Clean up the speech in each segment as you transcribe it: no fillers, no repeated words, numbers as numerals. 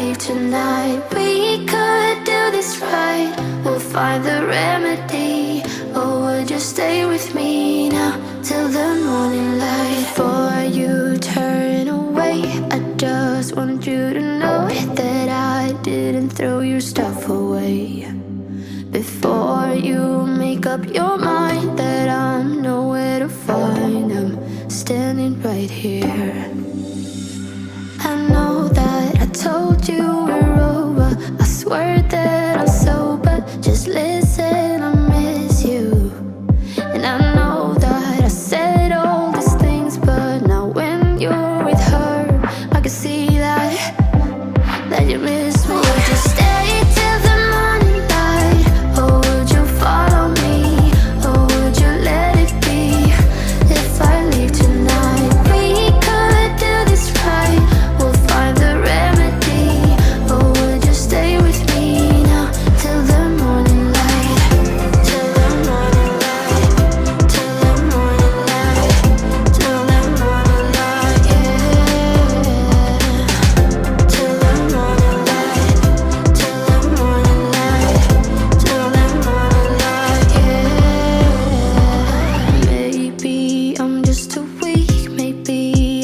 leave tonight, we could do this right. We'll find the remedy. Or would you stay with me now till the morning light? Before you turn away, I just want you to know that I didn't throw your stuff away. Before you make up your mind that I'm nowhere to find, I'm standing right here. I know that I told you we're over. I swear that I'm sober. Just listen, I miss you. And I know that I said all these things, but now when you're with her, I can see that you miss me. Would you stay till the morning light? Or would you follow me? Or would you let it be? If I leave tonight, we could do this right. We'll find the remedy. Or would you stay with me now till the morning light? Till the morning light. Till the morning light. Till the morning light, yeah. Till the morning light. Till the morning light. Till the morning light, yeah. Maybe I'm just too weak. Maybe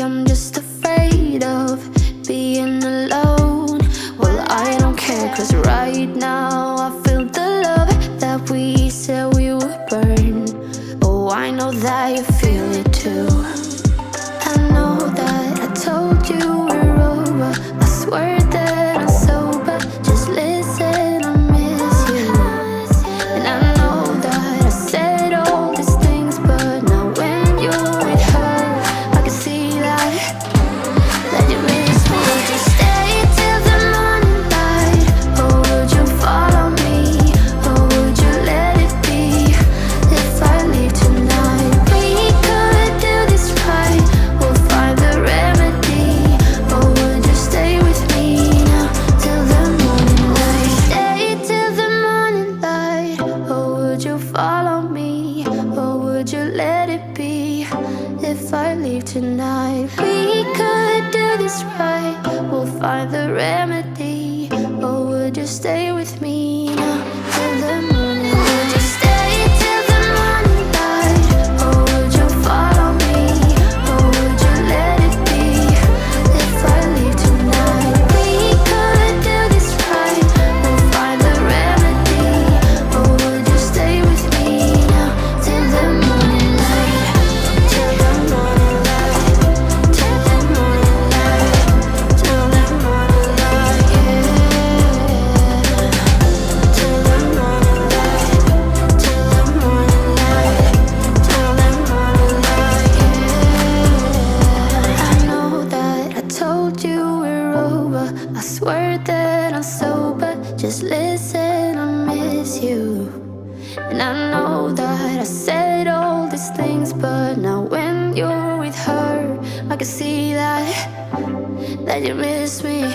I'm just afraid of being alone. Well, I don't care, 'cause right now I feel the love that we said we would burn. Oh, I know that you feel it too. I know that I told you we're over. I swear that I'm sober. Just listen, I miss you. And I know that I said all these things, but now when you're with her, I can see that you miss me. Would you stay till the morning light? Or would you follow me? Or would you let it be? If I leave tonight, we could do this right. We'll find the remedy. Or would you stay with me now till the morning light? Stay till the morning light. Or would you follow me? Or would you let it be? If I leave tonight, we could do this right. We'll find the remedy. Or would you stay with me now till the morning light? Would you stay till the morning light? Or would you follow me? Or would you let it be? If I leave tonight, we could do this right. We'll find the remedy. Or would you stay with me now till the morning light? Till the morning light. Till the morning light. Till the morning light, yeah. Till the morning light. Till the morning light. Till the morning light, yeah. I know that I told you we're over. I swear that I'm sober. Just listen, I miss you. And I know that I said all these things, but now when you're with her, I can see that you miss me.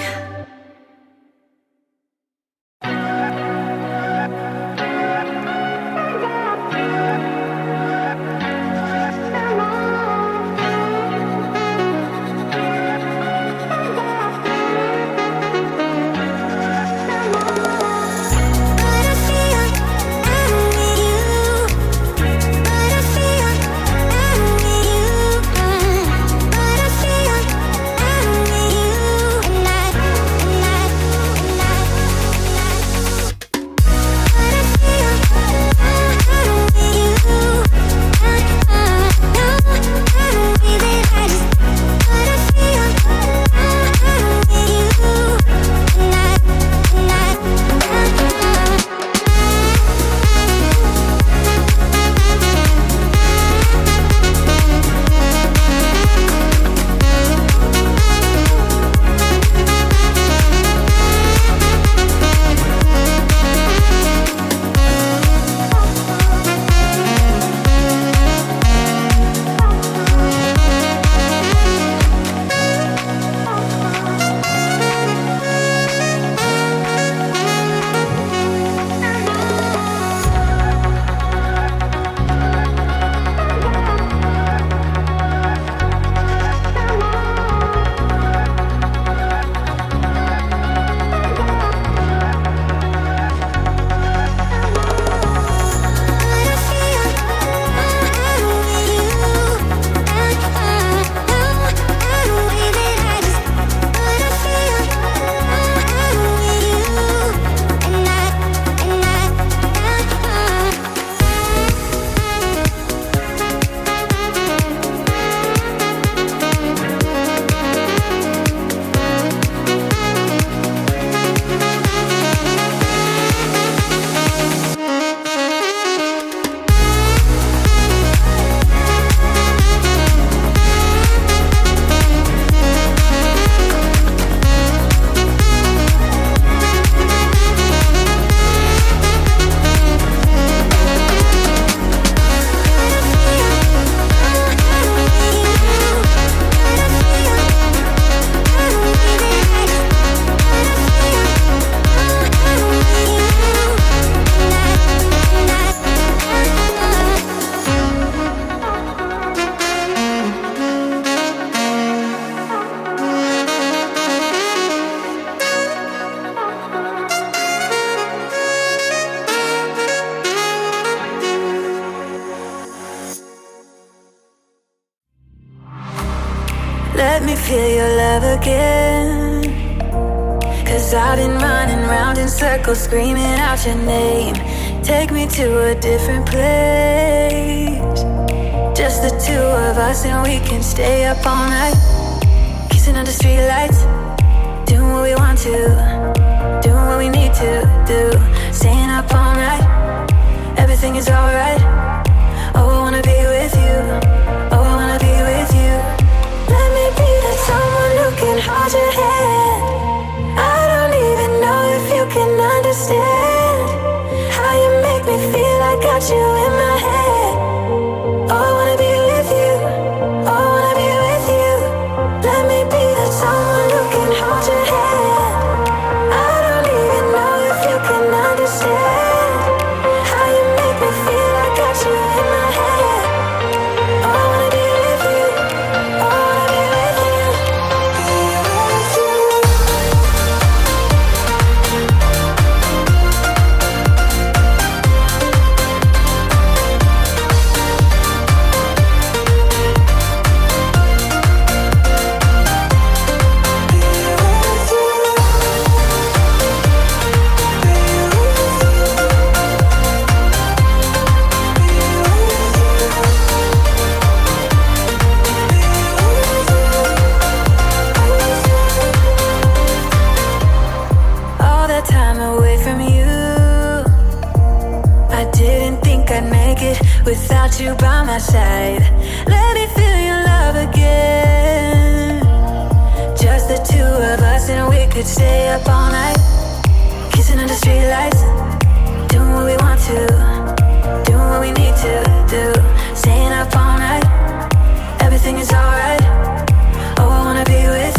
love again. 'Cause I've been running round in circles, screaming out your name. Take me to a different place, just the two of us, and we can stay up all night, kissing under streetlights, doing what we want to, doing what we need to do, staying up all night. Everything is alright. Oh, I wanna be with you. Oh, I wanna be with you. Let me be that someone who can hold your hand. I don't even know if you can understand how you make me feel. I got you in my head. Oh, I wanna be with you. Oh, I wanna be with you. Let me be that someone who can hold your hand. I don't even know if you can understand how you make me feel. I got you in my head. Oh, I wanna be with you. Oh, I wanna be with you. All that time away from you, I didn't think I'd make it without you by my side. Let me feel your love again, just the two of us, and we could stay up all night, kissing under streetlights, doing what we want to, doing what we need to do, staying up all night. Everything is alright. Oh, I wanna be with